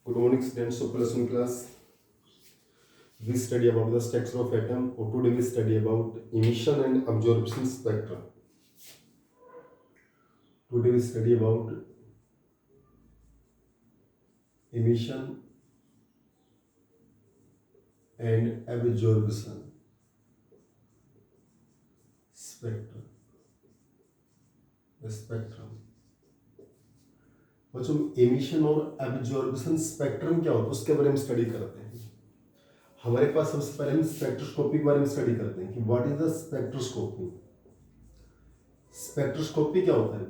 Good morning, students of plus one class. We study about the structure of atom. Or today we study about emission and absorption spectra. Today we study about emission and absorption spectra. The spectrum. बच्चों emission और absorption spectrum क्या होता है उसके बारे में study करते हैं. हमारे पास सबसे पहले हम स्पेक्ट्रोस्कोपी के बारे में स्टडी करते हैं कि what is the spectroscopy. Spectroscopy क्या होता है?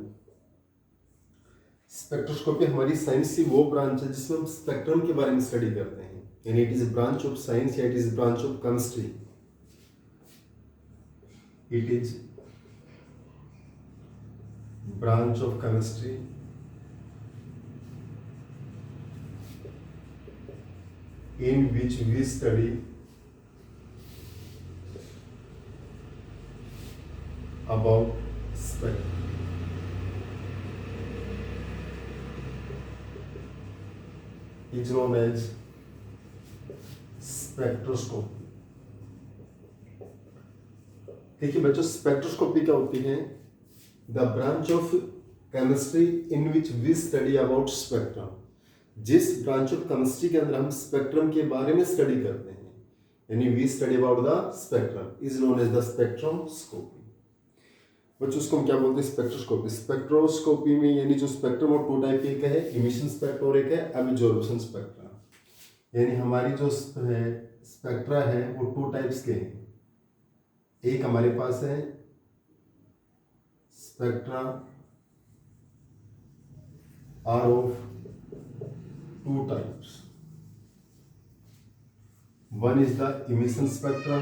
स्पेक्ट्रोस्कोपी हमारी साइंस की वो ब्रांच है जिसमें हम स्पेक्ट्रम के बारे में स्टडी करते हैं. यानी it is branch of science या it is branch of chemistry. It is branch of chemistry in which we study about spectrum. Is known as spectroscopy. देखिए बच्चों, स्पेक्ट्रोस्कोपी क्या होती है? The branch of chemistry in which we study about spectrum. जिस branch of chemistry के अंदर हम spectrum के बारे में स्टडी करते हैं, यानी we study about the spectrum, is known as the spectroscopy. बच्चों उसको हम क्या बोलते हैं? स्पेक्ट्रोस्कोपी. स्पेक्ट्रोस्कोपी में यानी जो स्पेक्ट्रम और टू टाइप के, एक है इमिशन स्पेक्ट्रा और एक है एब्जॉर्प्शन स्पेक्ट्रा. यानी हमारी जो स्पेक्ट्रा है वो टू टाइप्स के हैं. एक हमारे पास है spectra are of two types. One is the emission spectra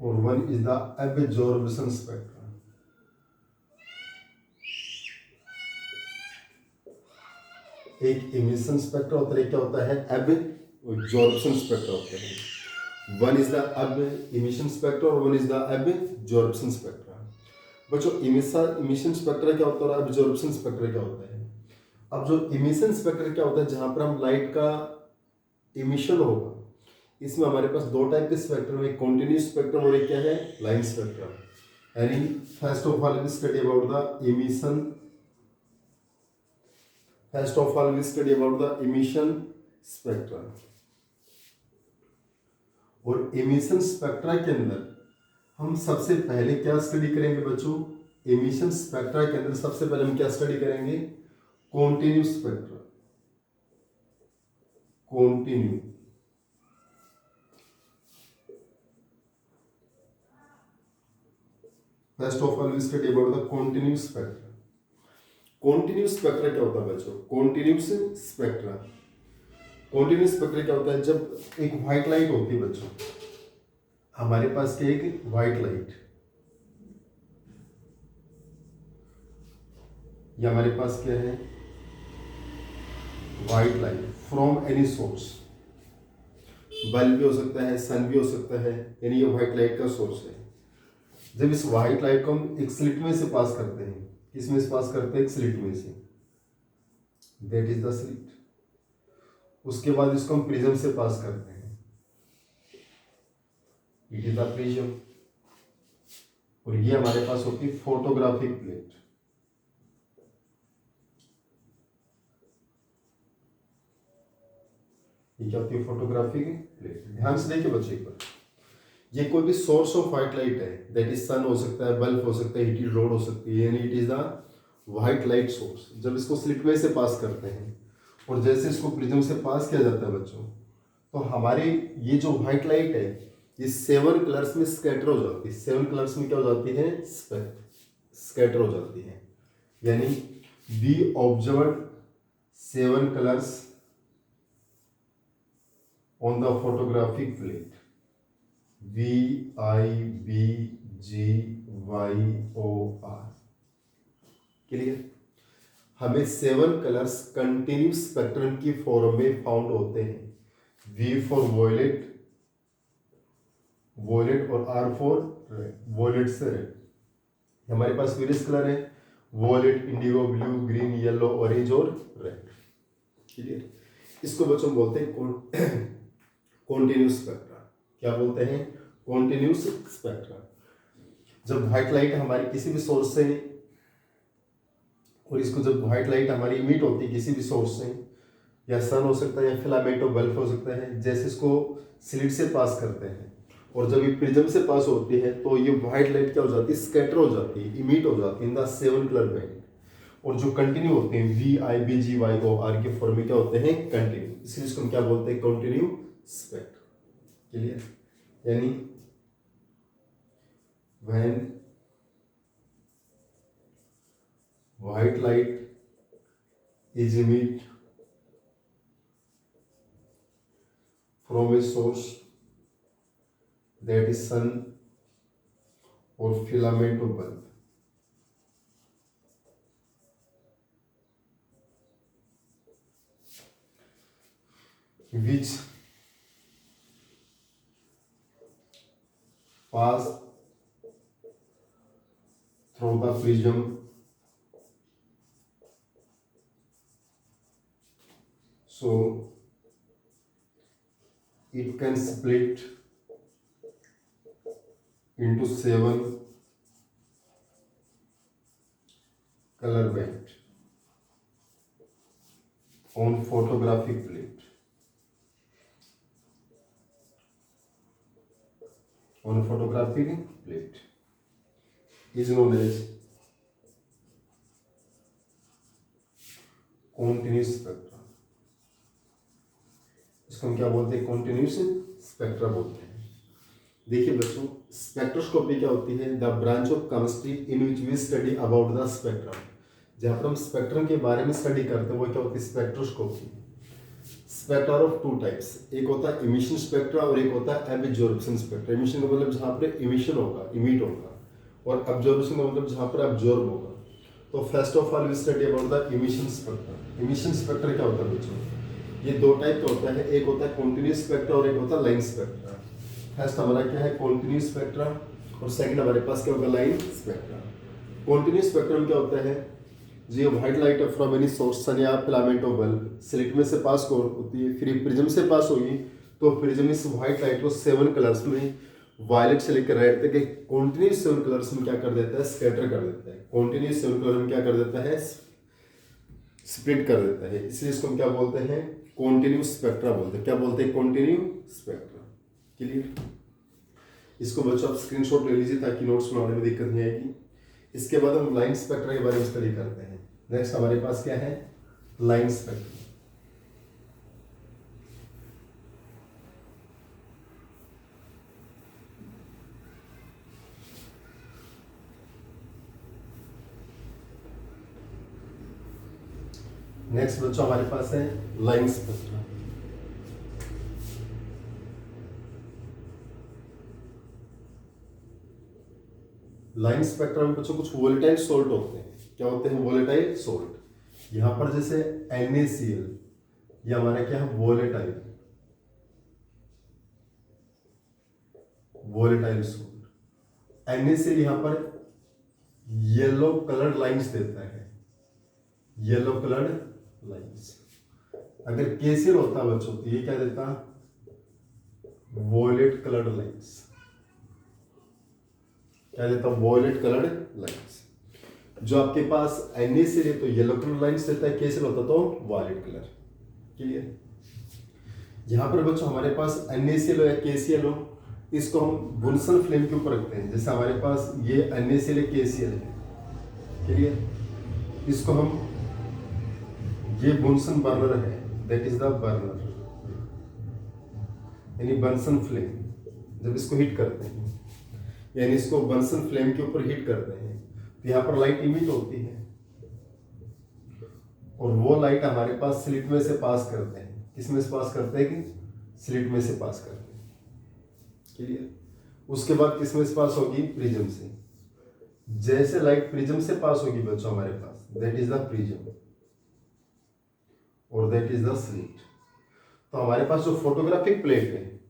or one is the absorption spectra. एक emission spectra होता है, क्या होता है? absorption spectra होता है. One is the emission spectra और one is the absorption spectra. बच्चों इमिशन स्पेक्ट्रा क्या होता है और एब्जॉर्प्शन स्पेक्ट्रा क्या होता है? अब जो इमिशन स्पेक्ट्रा क्या होता है, जहां पर हम लाइट का इमिशन होगा, इसमें हमारे पास दो टाइप के स्पेक्ट्रम है, कॉन्टिन्यूस स्पेक्ट्रम और एक क्या है? Line spectrum. यानी first of all we study about the emission. First of all we study about the emission spectra. और इमिशन स्पेक्ट्रा के अंदर हम सबसे पहले क्या स्टडी करेंगे बच्चों? एमिशन स्पेक्ट्रा के अंदर सबसे पहले हम क्या स्टडी करेंगे? Continuous spectra. Continue. First of all we study about the continuous spectra. Continuous spectra क्या होता है बच्चों? Continuous spectra. कॉन्टिन्यूस स्पेक्ट्रा क्या होता है? जब एक व्हाइट लाइट होती है बच्चों, हमारे पास क्या, एक व्हाइट लाइट, या हमारे पास क्या है? White light from any source. Bulb भी हो सकता है, सन भी हो सकता है, यानी ये व्हाइट लाइट का सोर्स है. जब इस व्हाइट लाइट को हम एक स्लिट में से पास करते हैं, किसमें से पास करते हैं? एक स्लिट में से. That is the slit. उसके बाद इसको हम प्रिज्म से पास करते हैं. It is the prism. और ये हमारे पास होती है फोटोग्राफिक प्लेट. ये क्या होती है? Photographic plate. ध्यान से देखिए बच्चे एक बार, ये कोई भी सोर्स ऑफ व्हाइट लाइट है, दैट इज सन हो सकता है, बल्ब हो सकता है, हीटेड रॉड हो सकती है, यानी it is the white light source. जब इसको स्लिट में से पास करते हैं और जैसे इसको प्रिज्म से पास किया जाता है बच्चों, तो हमारी ये जो व्हाइट लाइट है ये 7 कलर्स में स्कैटर हो जाती है. 7 कलर्स में क्या हो जाती है? स्कैटर हो जाती है. यानी we observe 7 colours on the photographic plate. VIBGYOR. Clear? हमें 7 कलर्स कंटिन्यूस स्पेक्ट्रम की फॉर्म में फाउंड होते हैं. V फॉर वॉयलेट, वॉयलेट, और R फॉर रेड, वॉयलेट से रेड. हमारे पास वेरियस कलर है. Violet, indigo, blue, green, yellow, orange और रेड। क्लियर। इसको बच्चों बोलते हैं कॉन्टिन्यूस स्पेक्ट्रा। क्या बोलते हैं? Continuous spectra. जब व्हाइट लाइट हमारी किसी भी सोर्स से, और इसको जब व्हाइट लाइट हमारी इमिट होती है किसी भी सोर्स से, या सन हो सकता है या फिलामेंट ऑफ बल्ब हो सकता है, जैसे इसको स्लिट से पास करते हैं और जब ये प्रिज्म से पास होती है तो ये व्हाइट लाइट क्या हो जाती है? स्कैटर हो जाती है, इमिट हो जाती है इन द 7 कलर बैंड। और जो कंटिन्यू होते हैं V I B G Y O R के फॉर्म में क्या होते हैं? कंटिन्यू। इसलिए इसको हम क्या बोलते हैं? Continue spectra. क्लियर। यानी when white light is emit from a source, that is sun or filament of bulb, which pass through the prism, so it can split into 7 color band on photographic plate. On photographic plate is known as continuous spectra. इसको हम क्या बोलते हैं? Continuous spectra बोलते हैं। देखिए बच्चों, spectroscopy क्या होती है? The branch of chemistry in which we study about the spectrum. जहाँ पर हम स्पेक्ट्रम के बारे में स्टडी करते हैं वो क्या होती है? स्पेक्ट्रोस्कोपी। स्पेक्ट्रा ऑफ 2 टाइप्स, एक होता है इमिशन स्पेक्ट्रा और एक होता है एब्जॉर्प्शन स्पेक्ट्रा। इमिशन का मतलब जहाँ पर इमिशन होगा, इमिट होगा, और एब्जॉर्प्शन का मतलब जहाँ पर एब्जॉर्ब होगा। तो first of all we study about the emission spectra. Emission spectra क्या होता है बच्चों? ये 2 टाइप का होता है, एक होता है कॉन्टिन्यूस स्पेक्ट्रा और एक होता है लाइन स्पेक्ट्रा। फर्स्ट हमारा क्या है? कॉन्टिन्यूस स्पेक्ट्रा, और सेकंड हमारे पास क्या होगा? Line spectra. कॉन्टिन्यूस स्पेक्ट्रा में क्या होता है? जो white light from any source, sun या फिलामेंट ऑफ बल्ब, स्लिट में से पास होती है, फिर प्रिज्म से पास होगी, तो प्रिज्म इस व्हाइट लाइट को 7 कलर्स में, वायलेट से लेकर रेड तक कॉन्टिन्यूस 7 कलर्स में क्या कर देता है? स्कैटर कर देता है। कॉन्टिन्यूस 7 कलर में क्या कर देता है? स्प्लिट कर देता है। इसलिए इसको हम क्या बोलते हैं? कॉन्टिन्यूस स्पेक्ट्रा बोलते हैं। क्या बोलते हैं? Continue spectra. क्लियर। इसको बच्चों आप स्क्रीनशॉट ले लीजिए ताकि नोट्स बनाने में दिक्कत नहीं आएगी। इसके बाद हम लाइन स्पेक्ट्रा के बारे में स्टडी करते हैं। नेक्स्ट हमारे पास क्या है? Line spectra. नेक्स्ट बच्चों हमारे पास है लाइन स्पेक्ट्रा। लाइन स्पेक्ट्रा में बच्चों कुछ वोलेटाइल सोल्ट होते हैं। क्या होते हैं? Volatile salt. यहां पर जैसे NaCl, ये हमारा क्या है? Volatile salt. NaCl यहां पर येलो कलर्ड लाइंस देता है, येलो कलर्ड लाइंस। अगर KCl होता बच्चों तो ये क्या देता? Violet coloured lines. क्या देता? Violet coloured lines. जो आपके पास NaCl है तो येलो कलर लाइंस देता है, KCl होता तो वॉयलेट कलर। क्लियर। यहां पर बच्चों हमारे पास NaCl हो या KCl हो, इसको हम बुनसन फ्लेम के ऊपर रखते हैं। जैसे हमारे पास ये NaCl है, KCl है। क्लियर। इसको हम, ये बुनसन बर्नर है, दैट इज द बर्नर, यानी बंसन फ्लेम। जब इसको हीट करते हैं, यानी इसको बंसन फ्लेम के ऊपर हीट करते हैं, तो यहाँ पर लाइट इमिट होती है और वो लाइट हमारे पास स्लिट में से पास करते हैं। किस में से पास करते हैं? कि स्लिट में से पास करते हैं। क्लियर। उसके बाद किस में से पास होगी? प्रिज्म से। जैसे लाइट प्रिज्म से पास होगी बच्चों हमारे पास, दैट इज द प्रिज्म और दैट इज द स्लिट। तो हमारे पास जो फोटोग्राफिक प्लेट है,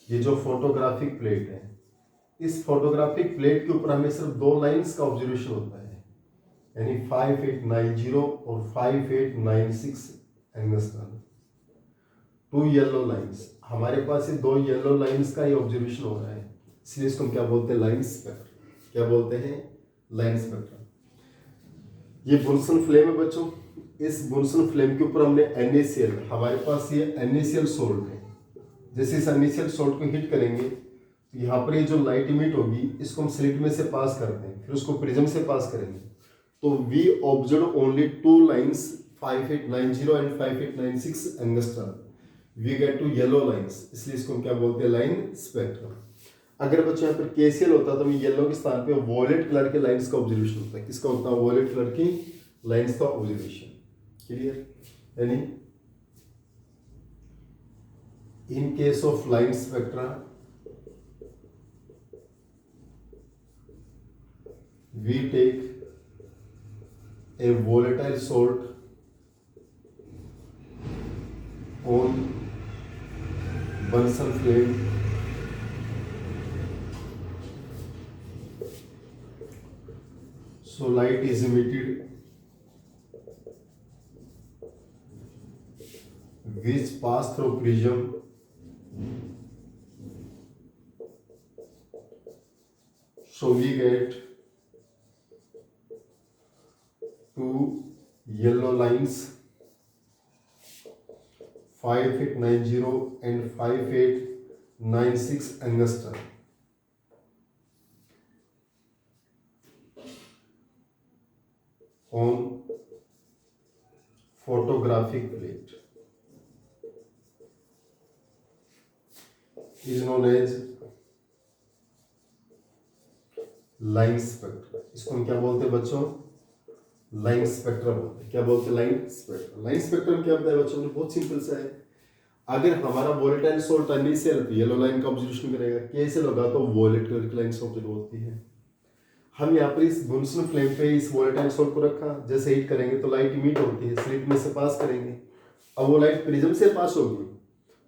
ये जो फोटोग्राफिक प्लेट है, इस फोटोग्राफिक प्लेट के ऊपर हमें सिर्फ दो लाइंस का ऑब्जर्वेशन होता है, यानी 5890 और 5896 एंगस्ट्रॉम, टू येलो लाइंस। हमारे पास ये दो येलो लाइंस का ही ऑब्जर्वेशन हो रहा है, इसलिए इसको हम क्या बोलते हैं, लाइन स्पेक्ट्रम। क्या बोलते हैं, लाइन स्पेक्ट्रम। ये बुनसन फ्लेम है बच्चों। इस बुनसन फ्लेम के ऊपर हमने NaCl, हमारे पास ये NaCl सोल्ट है। जैसे इस NaCl सोल्ट को हीट करेंगे तो यहाँ पर ये जो लाइट इमिट होगी इसको हम स्लिट में से पास करते हैं, फिर उसको प्रिज्म से पास करेंगे तो we observe only two lines 5890 and 5896 angstrom, we get two yellow lines, इसलिए इसको हम क्या बोलते हैं, लाइन स्पेक्ट्रम। अगर बच्चों यहाँ पर KCl होता तो येलो के स्थान पे वॉयलेट कलर के लाइंस का ऑब्जर्वेशन होता है। किसका होता है, वॉयलेट कलर की लाइंस का ऑब्जर्वेशन। क्लियर, यानी in case of line spectra we take a volatile salt on Bunsen flame so light is emitted which pass through prism so we get two yellow lines 5890 and 5896 angstrom on photographic plate is known as line spectra. इसको हम क्या बोलते हैं बच्चों, line spectrum बोलते हैं। क्या बोलते हैं, लाइन स्पेक्ट्रम। लाइन स्पेक्ट्रम क्या होता है बच्चों, बहुत सिंपल सा है। अगर हमारा वोलेटाइल सोल्ट NaCl तो येलो लाइन का ऑब्जर्वेशन करेगा, KCl होगा तो वॉयलेट कलर की लाइन से ऑब्जर्व होती है। हम यहाँ पर इस बुनसन फ्लेम पे इस वोलेटाइल सोल्ट को रखा, जैसे हीट करेंगे तो लाइट इमिट होती है, स्लिट में से पास करेंगे। अब वो लाइट प्रिज्म से पास होगी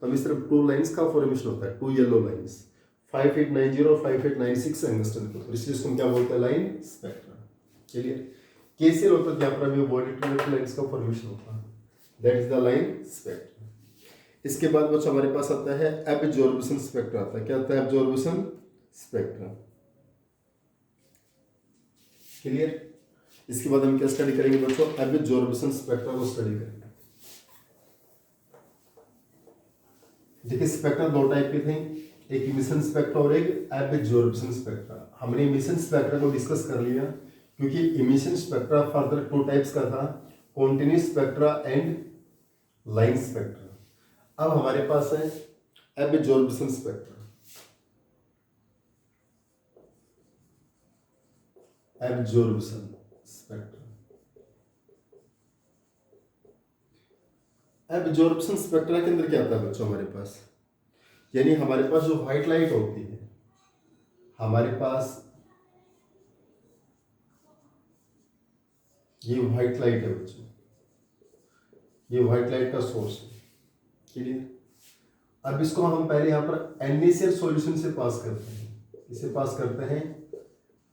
तो हम इस तरफ टू लाइंस का फॉर्मेशन होता है, टू येलो लाइंस 5890 और 5896 एंगस्ट्रॉम के ऊपर, इसलिए इसको हम क्या बोलते हैं, लाइन स्पेक्ट्रम। चलिए, KCl होता है जहाँ पर हमें वॉयलेट कलर की लाइंस का फॉर्मेशन होता है, that is the line spectrum. इसके बाद बच्चों हमारे पास आता है एब्जॉर्प्शन स्पेक्ट्रा आता है। क्या आता है, एब्जॉर्प्शन स्पेक्ट्रा। क्लियर। इसके बाद हम क्या स्टडी करेंगे बच्चों, एब्जॉर्प्शन स्पेक्ट्रा को स्टडी करेंगे। देखिए स्पेक्ट्रा दो टाइप के थे, एक इमिशन स्पेक्ट्रा और एक एब्जॉर्प्शन स्पेक्ट्रा। हमने इमिशन स्पेक्ट्रा को डिस्कस कर लिया क्योंकि emission spectra further two types का था, continuous spectra and line spectra. अब हमारे पास है absorption spectra. Absorption spectra, absorption spectra के अंदर क्या आता है बच्चों हमारे पास, यानी हमारे पास जो व्हाइट लाइट होती है, हमारे पास ये व्हाइट लाइट है बच्चों, ये व्हाइट लाइट का सोर्स है। क्लियर। अब इसको हम पहले यहाँ पर NaCl सॉल्यूशन से पास करते हैं। इसे पास करते हैं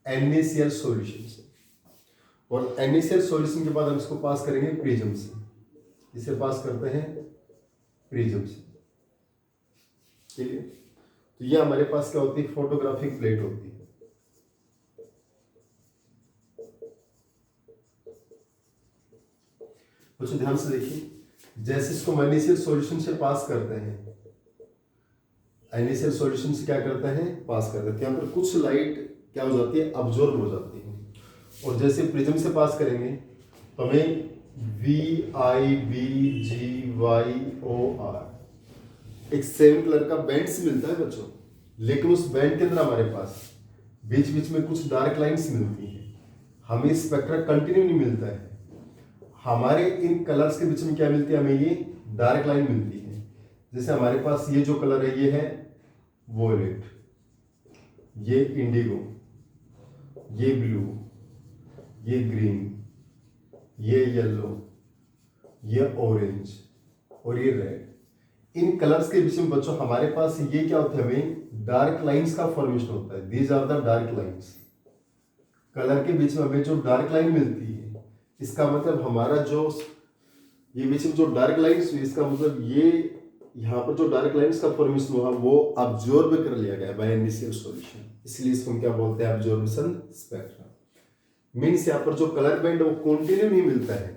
NaCl सॉल्यूशन से, और NaCl सॉल्यूशन के बाद हम इसको पास करेंगे प्रिज्म से। इसे पास करते हैं प्रिज्म से। क्लियर। तो ये हमारे पास क्या होती है, फोटोग्राफिक प्लेट होती है। कुछ ध्यान से देखिए, जैसे इसको NaCl सॉल्यूशन से पास करते हैं, NaCl सॉल्यूशन से क्या करते हैं, पास करते हैं, यहाँ पर कुछ लाइट क्या हो जाती है, अब्जॉर्ब हो जाती है, और जैसे प्रिज्म से पास करेंगे तो हमें VIBGYOR एक सेम कलर का बैंड्स मिलता है बच्चों, लेकिन उस बैंड के अंदर हमारे पास बीच बीच में कुछ डार्क लाइंस मिलती हैं। हमें स्पेक्ट्रा कंटिन्यू नहीं मिलता है, हमारे इन कलर्स के बीच में क्या मिलती है, हमें ये डार्क लाइन मिलती है। जैसे हमारे पास ये जो कलर है ये है वॉयलेट, ये इंडिगो, ये ब्लू, ये ग्रीन, ये येलो, ये ऑरेंज और ये रेड। इन कलर्स के बीच में बच्चों हमारे पास ये क्या होता है, हमें डार्क लाइंस का फॉर्मेशन होता है। These are the dark lines. Colour के बीच में हमें जो डार्क लाइन मिलती है, इसका मतलब हमारा जो ये बीच में जो डार्क लाइंस हुई, इसका मतलब ये यहाँ पर जो डार्क लाइंस का फॉर्मेशन हुआ वो अब्जॉर्ब कर लिया गया बाय इनिशियल सॉल्यूशन, इसलिए इसको हम क्या बोलते हैं, अब्जॉर्प्शन स्पेक्ट्रम। मीन्स यहाँ पर जो कलर बैंड वो कंटिन्यू नहीं मिलता है।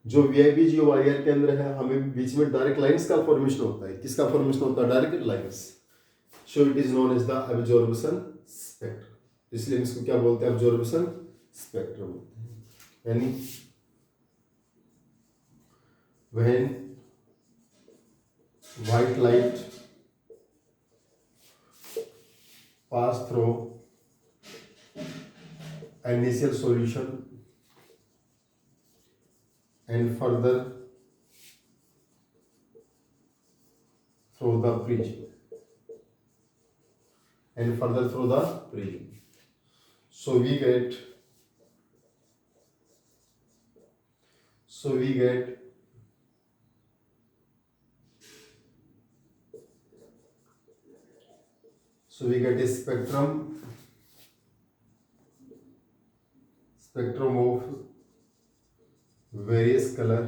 जो वीआईबी जो वायर के अंदर है, हमें बीच में डार्क लाइंस का फॉर्मेशन होता है। किसका फॉर्मेशन होता है, dark lines. So it is known as the absorption spectrum, इसलिए इसको क्या बोलते हैं, अब्जॉर्प्शन स्पेक्ट्रम बोलते हैं। यानी when white light pass through initial solution and further through the prism so we get a spectrum of various color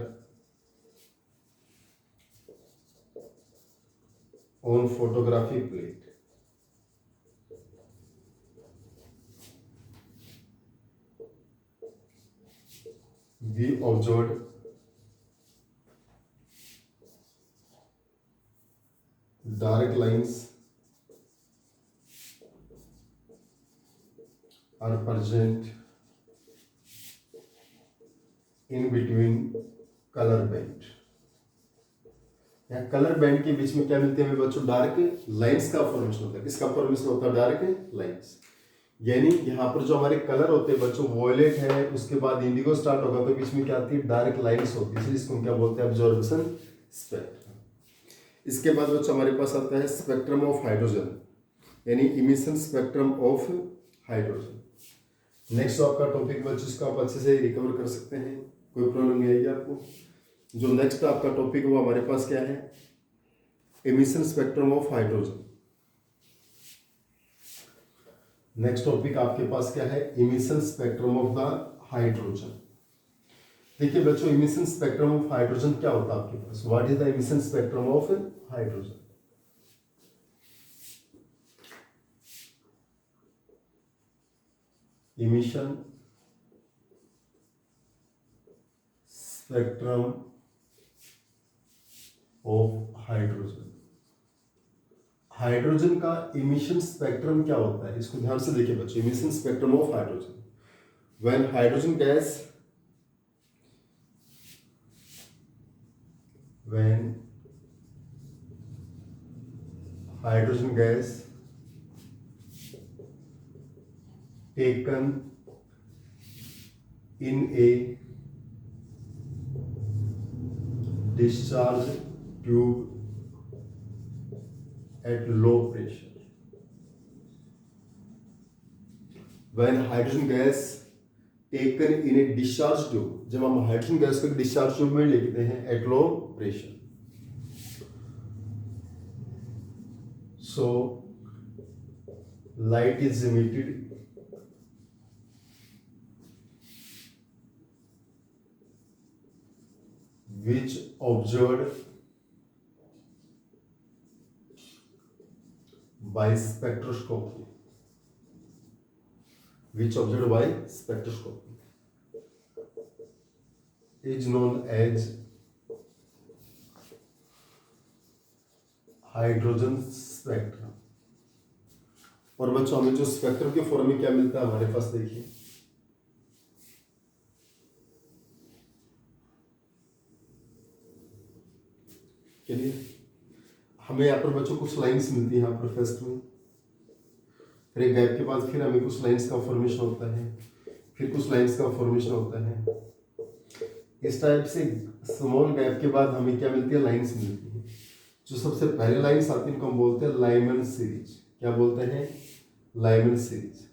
on photographic plate. We observed dark lines are present in between color band. यहाँ colour band के बीच में क्या मिलते हैं बच्चों, dark lines का formation होता है। किसका फॉर्मेशन होता है, डार्क लाइंस। यानी यहाँ पर जो हमारे कलर होते हैं बच्चों, वॉयलेट है, उसके बाद इंडिगो स्टार्ट होगा तो बीच में क्या आती है, डार्क लाइंस होती है, इसलिए इसको हम क्या बोलते हैं, अब्जॉर्प्शन स्पेक्ट्रम। इसके बाद बच्चों हमारे पास आता है स्पेक्ट्रम ऑफ हाइड्रोजन, यानी emission spectrum of hydrogen. Next आपका टॉपिक बच्चों, इसको आप अच्छे से रिकवर कर सकते हैं, कोई प्रॉब्लम नहीं आएगी आपको। जो नेक्स्ट आपका टॉपिक वो हमारे पास क्या है, emission spectrum of hydrogen. Next topic आपके पास क्या है, emission spectrum of the hydrogen. देखिए बच्चों, इमिशन स्पेक्ट्रम ऑफ हाइड्रोजन क्या होता है आपके पास, what is the emission spectrum of hydrogen. Emission spectrum of hydrogen. Hydrogen का इमिशन स्पेक्ट्रम क्या होता है, इसको ध्यान से देखिए बच्चों। Emission spectrum of hydrogen, when hydrogen gas taken in a discharge tube at low pressure. When hydrogen gas taken in a discharge tube, जब हम हाइड्रोजन गैस को डिस्चार्ज ट्यूब में लेते हैं at low pressure, so light is emitted which observed by spectroscopy, is known as hydrogen spectrum. और बच्चों हमें जो स्पेक्ट्रम के फॉर्म में क्या मिलता है हमारे पास, देखिए चलिए, हमें यहाँ पर बच्चों कुछ लाइंस मिलती है यहाँ पर फर्स्ट में, फिर एक गैप के बाद फिर हमें कुछ लाइंस का फॉर्मेशन होता है, फिर कुछ लाइंस का फॉर्मेशन होता है। इस टाइप से स्मॉल गैप के बाद हमें क्या मिलती है, लाइंस मिलती है। जो सबसे पहले लाइंस आती है इनको हम बोलते हैं लाइमन सीरीज। क्या बोलते हैं, लाइमन सीरीज।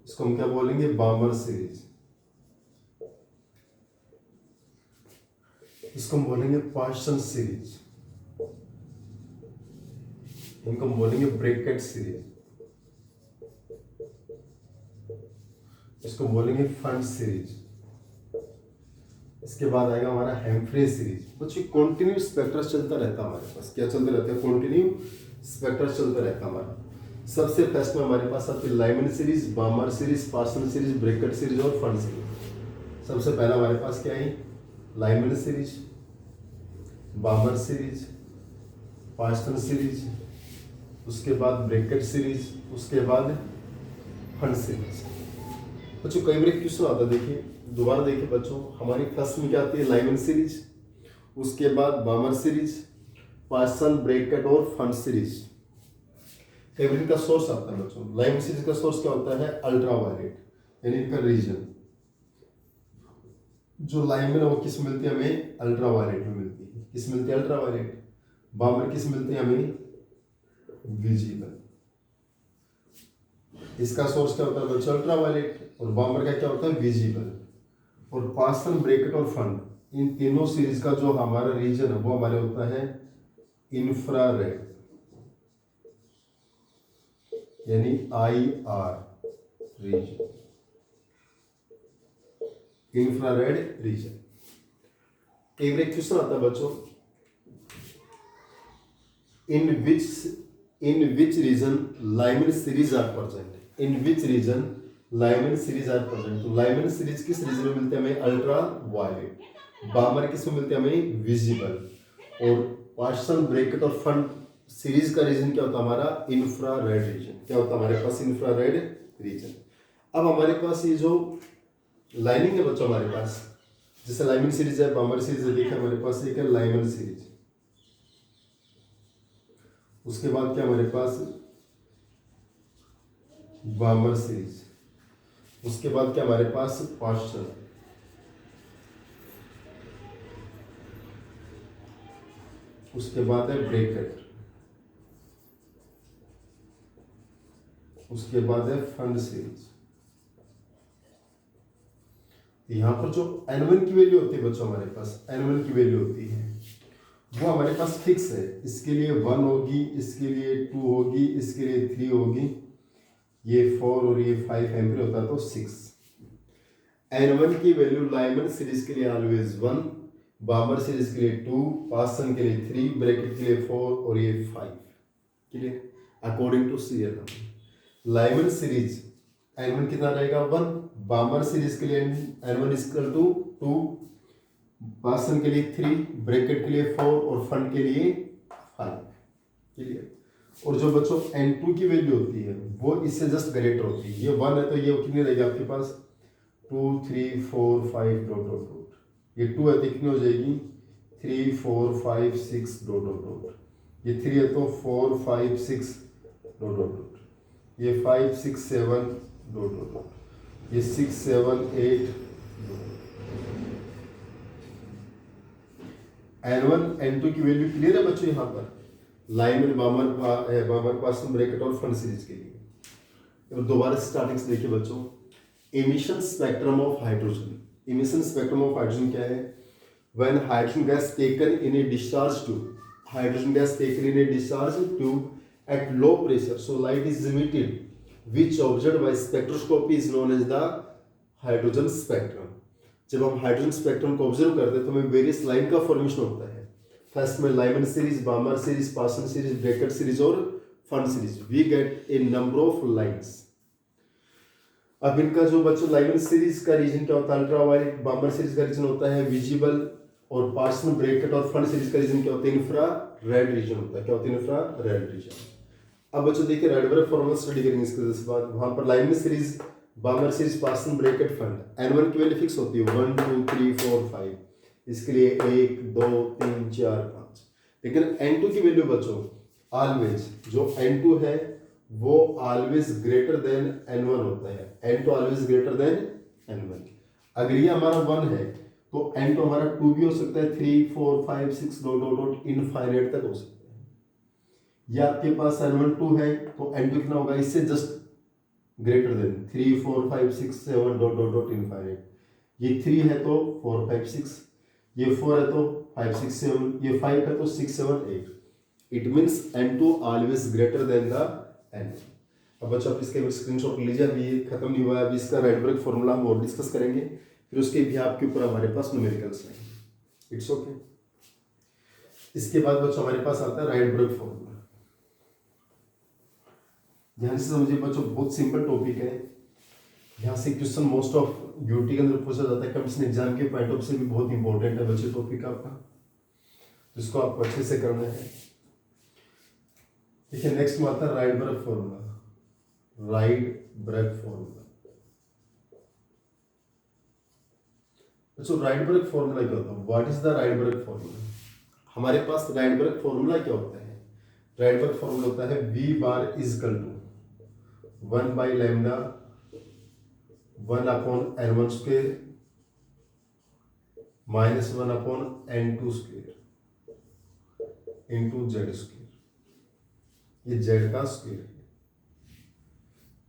इसको हम क्या बोलेंगे, बामर सीरीज। इसको हम बोलेंगे पार्सन सीरीज, इनको हम बोलेंगे ब्रैकेट सीरीज, इसको बोलेंगे फंड सीरीज। इसके बाद आएगा हमारा हेम्फ्रे सीरीज। बच्चों कंटिन्यू स्पेक्ट्रस चलता रहता है हमारे पास, क्या चलते रहते हैं, कंटिन्यू स्पेक्ट्रस चलता रहता है हमारा। सबसे फर्स्ट में हमारे पास आती है Lyman series, Balmer series, Paschen series, Brackett series और फंड सीरीज। सबसे पहला हमारे पास क्या है, Lyman series, Balmer series, Paschen series, उसके बाद ब्रैकेट सीरीज, उसके बाद फंड सीरीज। बच्चों कई बार क्वेश्चन आता है, देखिए दोबारा देखिए बच्चों, हमारी फर्स्ट में क्या आती है, लाइमन सीरीज, उसके बाद बामर सीरीज, पार्सन, ब्रैकेट और फंड सीरीज। कई बार इनका सोर्स आता है बच्चों, लाइमन सीरीज का सोर्स क्या होता है, अल्ट्रा वायलेट, यानी इनका रीजन जो लाइमन है वो किस मिलती है हमें, अल्ट्रा वायलेट में मिलती है। किस मिलती है, अल्ट्रा वायलेट। बामर किस मिलती है हमें, विजिबल। इसका सोर्स क्या होता है बच्चों, अल्ट्रा वायलेट, और बामर का क्या होता है, विजिबल। और पार्सन, ब्रैकेट और फंड, इन तीनों सीरीज का जो हमारा रीजन है वो हमारे होता है इंफ्रारेड, यानी IR रीजन, इंफ्रारेड रीजन। एक क्वेश्चन आता है बच्चों, in which region Lyman series are present, in which region Lyman series are present. तो लाइमन सीरीज किस रीजन में मिलते हैं हमें, अल्ट्रा वायलेट। बामर किस में मिलते हैं हमें, विजिबल। और पार्सन, ब्रैकेट और फंड सीरीज का रीजन क्या होता है हमारा, इंफ्रारेड रीजन। क्या होता है हमारे पास, इंफ्रारेड रीजन। अब हमारे पास ये जो लाइनिंग है बच्चों हमारे पास, जैसे लाइमन सीरीज है, बामर सीरीज है, देखिए हमारे पास एक है लाइमन सीरीज, उसके बाद क्या हमारे पास बामर सीरीज, उसके बाद क्या हमारे पास पार्सन, उसके बाद है ब्रैकेट, उसके बाद है फंड सीरीज। यहां पर जो N1 की वैल्यू होती है बच्चों हमारे पास, N1 की वैल्यू होती है वो हमारे पास फिक्स है। इसके लिए 1 होगी, इसके लिए 2 होगी, इसके लिए 3 होगी, ये 4 और ये 5 एम्पीयर होता है तो 6। N1 की वैल्यू लाइमन सीरीज के लिए ऑलवेज 1, बामर सीरीज के लिए 2, पार्सन के लिए 3, ब्रैकेट के लिए 4 और ये 5। Clear, according to serial number. Lyman series N1 कितना रहेगा, 1, बामर सीरीज के लिए N1 इक्वल टू 2, पार्सन के लिए 3, ब्रैकेट के लिए 4 और फंड के लिए 5। क्लियर। और जो बच्चों N2 की वैल्यू होती है वो इससे जस्ट ग्रेटर होती है। ये 1 है तो ये कितनी रहेगी आपके पास, 2, 3, 4, 5 डॉट डॉट डॉट। ये 2 है तो कितनी हो जाएगी, 3, 4, 5, 6 डॉट डॉट डॉट। ये 3 है तो 4, 5, 6 डॉट डॉट डॉट। ये 5, 6, 7 डॉट डॉट डॉट। ये 6, 7, 8 N1 N2 की वैल्यू क्लियर है बच्चों यहाँ पर, लाइमन, बामर, पार्सन, ब्रैकेट और फंड सीरीज के लिए। दोबारा स्टार्टिंग से देखिए बच्चों, emission spectrum of hydrogen. Emission spectrum of hydrogen क्या है, when hydrogen gas taken in A discharge tube, hydrogen gas taken in A discharge tube at low pressure, so light is emitted, which observed by spectroscopy is known as the hydrogen spectrum. जब हम hydrogen spectrum को observe करते हैं तो हमें various line का formation होता है। फर्स्ट में Lyman series, Balmer series, Paschen series, Brackett series और Pfund series, we get a number of lines. अब इनका जो बच्चों लाइमन सीरीज का रीजन क्या होता है, अल्ट्रा वायलेट, बामर सीरीज का रीजन होता है विजिबल, और पार्सन, ब्रैकेट और फंड सीरीज का रीजन क्या होता है, इंफ्रा रेड रीजन होता है। क्या होता है, इंफ्रा रेड रीजन। अब बच्चों देखिए रेडबर्ग फॉर्मूला स्टडी करेंगे इसके बाद, वहां पर Lyman series, Balmer series, Paschen, Brackett, Pfund, N1 की वैल्यू फिक्स होती है 1, 2, 3, 4, 5, इसके लिए 1, 2, 3, 4, 5। लेकिन N2 की वैल्यू बच्चों ऑलवेज, जो N2 है वो ऑलवेज ग्रेटर देन N1 होता है। N2 always greater than N1। अगर ये हमारा 1 है तो N2 हमारा 2 भी हो सकता है, 3, 4, 5, 6 डॉट डॉट डॉट इनफाइनाइट तक हो सकता है। या आपके पास N1 2 है तो N2 कितना होगा, इससे just greater than 3, 4, 5, 6, 7 dot dot dot infinite. ये 3 है तो 4, 5, 6, ये 4 है तो 5 6 7, ये 5 है तो 6 7 8, it means n2 always greater than the n। अब बच्चों आप इसके स्क्रीनशॉट लीजिए, अभी ये खत्म नहीं हुआ है, अभी इसका राइडबर्ग फॉर्मूला हम और डिस्कस करेंगे, फिर उसके भी आपके ऊपर हमारे पास न्यूमेरिकल्स हैं, इट्स ओके। इसके बाद बच्चों हमारे पास आता है राइडबर्ग फॉर्मूला। ध्यान से समझिए बच्चों, बहुत सिंपल टॉपिक है, यहाँ से क्वेश्चन मोस्ट ऑफ यूटी के अंदर पूछा जाता है, कंपटीशन एग्जाम के पॉइंट ऑफ से भी बहुत इंपॉर्टेंट है बच्चे टॉपिक आपका, तो इसको आपको अच्छे से करना है। ठीक है, नेक्स्ट में आता है राइडबर्ग फॉर्मूला। राइडबर्ग फॉर्मूला, अच्छा राइडबर्ग फॉर्मूला क्या होता है, what is the Rydberg formula? हमारे पास राइडबर्ग फॉर्मूला क्या होता है? राइडबर्ग फॉर्मूला होता है v bar is equal to 1 by lambda 1 upon n1 square minus 1 upon n2 square into Z square, ये जेड का स्क्वायर है।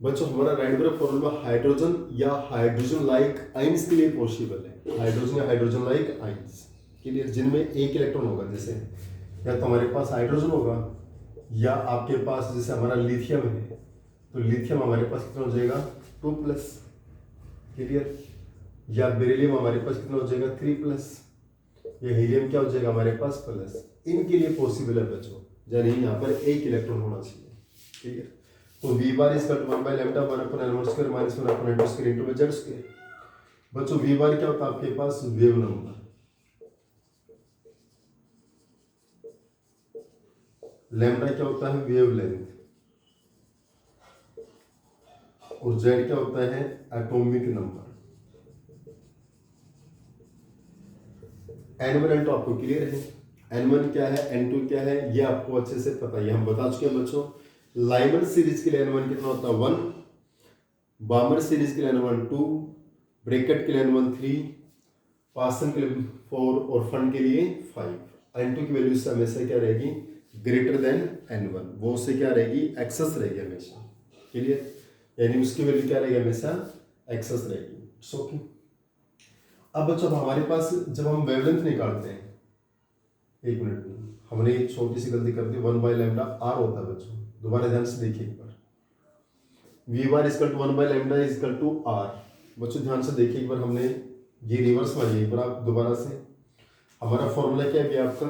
बच्चों हमारा राइडबर्ग फॉर्मूला हाइड्रोजन या हाइड्रोजन लाइक आयंस के लिए पॉसिबल है, हाइड्रोजन या हाइड्रोजन लाइक आयंस के लिए जिनमें एक इलेक्ट्रॉन होगा, जैसे या तो हमारे पास हाइड्रोजन होगा या आपके पास जैसे हमारा लिथियम है, तो लिथियम हमारे पास कितना हो जाएगा 2+, क्लियर, या बेरिलियम हमारे पास कितना हो जाएगा 3+, या हीलियम क्या हो जाएगा हमारे पास प्लस, इनके लिए पॉसिबल है बच्चों, यानी यहाँ पर एक इलेक्ट्रॉन होना चाहिए, क्लियर। तो v bar is equal to 1 by lambda 1 upon n1 square minus 1 upon n2 square into Z square. बच्चों वी बार क्या होता है आपके पास, वेव नंबर, लैम्डा क्या होता है वेव लेंथ, और जेड क्या होता है एटॉमिक नंबर। n1 n2 आपको क्लियर है, n1 क्या है n2 क्या है ये आपको अच्छे से पता है, हम बता चुके हैं बच्चों। लाइमन सीरीज के लिए n1 कितना होता है 1, बामर सीरीज के लिए n1 2, ब्रैकेट के लिए n1 3, पासन के लिए 4 और फन के लिए 5। n2 की वैल्यू से हमेशा क्या रहेगी ग्रेटर देन n1, वो उससे क्या रहेगी एक्सेस रहेगी हमेशा, क्लियर, यानी उसकी वैल्यू क्या रहेगी हमेशा एक्सेस रहेगी, सो ओके। अब बच्चों हमारे पास जब हम वेवलेंथ निकालते हैं, एक मिनट में हमने एक छोटी सी गलती कर दी, 1 बाई लैम्डा आर होता है बच्चों, दोबारा ध्यान से देखिए एक बार, v bar is equal to 1 by lambda is equal to R. बच्चों ध्यान से देखिए एक बार, हमने ये रिवर्स मारिए एक बार आप दोबारा से, हमारा फॉर्मूला क्या है आपका,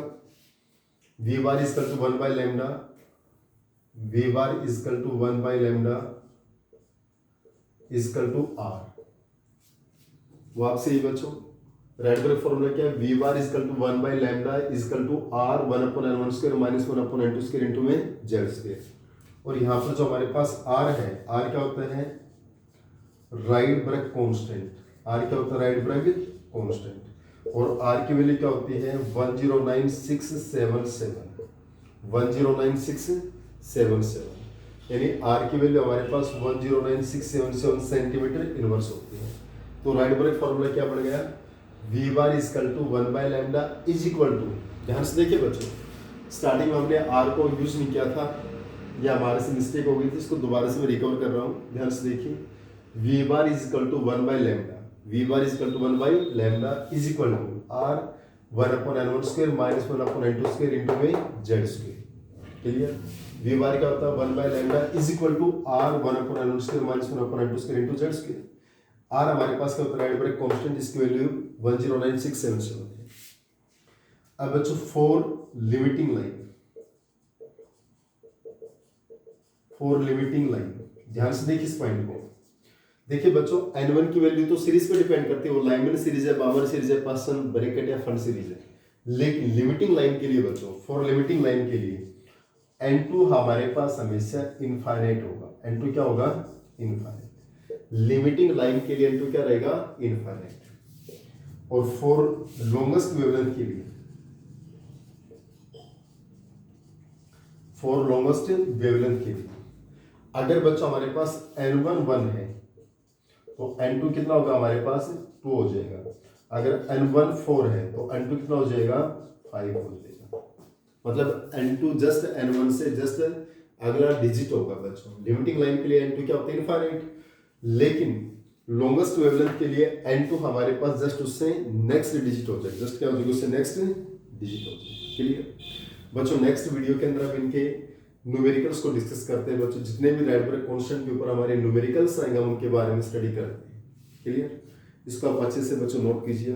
v bar is equal to 1 by lambda, v bar is equal to 1 by lambda is equal to R. वो आपसे ही बच्चों राइडबर्ग फॉर्मूला क्या है, v bar is equal to 1 by lambda is equal to R 1 upon n1 square minus 1 upon n2 square into में Z square. और यहाँ पर जो हमारे पास आर है, आर क्या होता है राइडबर्ग कांस्टेंट, आर क्या होता है राइडबर्ग कांस्टेंट, और आर की वैल्यू क्या होती है 109677, 109677, यानी आर की वैल्यू हमारे पास 109677 सेंटीमीटर इनवर्स होती है। तो राइडबर्ग फॉर्मूला क्या बन गया, v bar is equal to 1 by lambda is equal to, ध्यान से देखिए बच्चों स्टार्टिंग में हमने आर को यूज नहीं किया था, या हमारे से मिस्टेक हो गई थी, इसको दोबारा से मैं रिकवर कर रहा हूँ, ध्यान से देखिए, v bar is equal to 1 by lambda, v bar is equal to 1 by lambda is equal to R 1 upon n1 square minus 1 upon n2 square into में Z square, clear. V bar क्या होता है 1 by lambda is equal to R 1 upon n1 square minus 1 upon n2 square into Z square. R हमारे पास क्या होता है Rydberg constant, इसकी वैल्यू 109677 है। अब बच्चों फॉर लिमिटिंग लाइन, ध्यान से देखिए इस पॉइंट को, देखिए बच्चों n1 की वैल्यू तो सीरीज पे डिपेंड करती है, वो लाइमन सीरीज है, बामर सीरीज है, पासन ब्रैकेट या फन सीरीज है, लेकिन लिमिटिंग लाइन के लिए बच्चों, फॉर लिमिटिंग लाइन के लिए n2 हमारे पास हमेशा इनफाइनाइट होगा, n2 क्या होगा इनफाइनाइट, लिमिटिंग लाइन के लिए n2 क्या रहेगा इनफाइनाइट। और फॉर लॉन्गेस्ट वेवलेंथ के लिए, फॉर लॉन्गेस्ट वेवलेंथ के लिए अगर बच्चों हमारे पास n1 1 है तो n2 कितना होगा हमारे पास 2 हो जाएगा, अगर n1 4 है तो n2 कितना हो जाएगा 5 हो जाएगा, मतलब n2 जस्ट n1 से जस्ट अगला डिजिट होगा बच्चों। लिमिटिंग लाइन के लिए n2 क्या होता है इनफाइनाइट, लेकिन लॉन्गेस्ट वेवलेंथ के लिए n2 हमारे पास जस्ट उससे नेक्स्ट डिजिट हो जाएगा, जस्ट क्या हो जाएगा उससे नेक्स्ट डिजिट हो जाए। क्लियर बच्चों, नेक्स्ट वीडियो के अंदर अब इनके न्यूमेरिकल्स को डिस्कस करते हैं बच्चों। जितने भी राइडबर्ग कांस्टेंट के ऊपर हमारे न्यूमेरिकल्स आएंगे हम उनके बारे में स्टडी करते हैं। क्लियर, इसको आप अच्छे से बच्चों नोट कीजिए।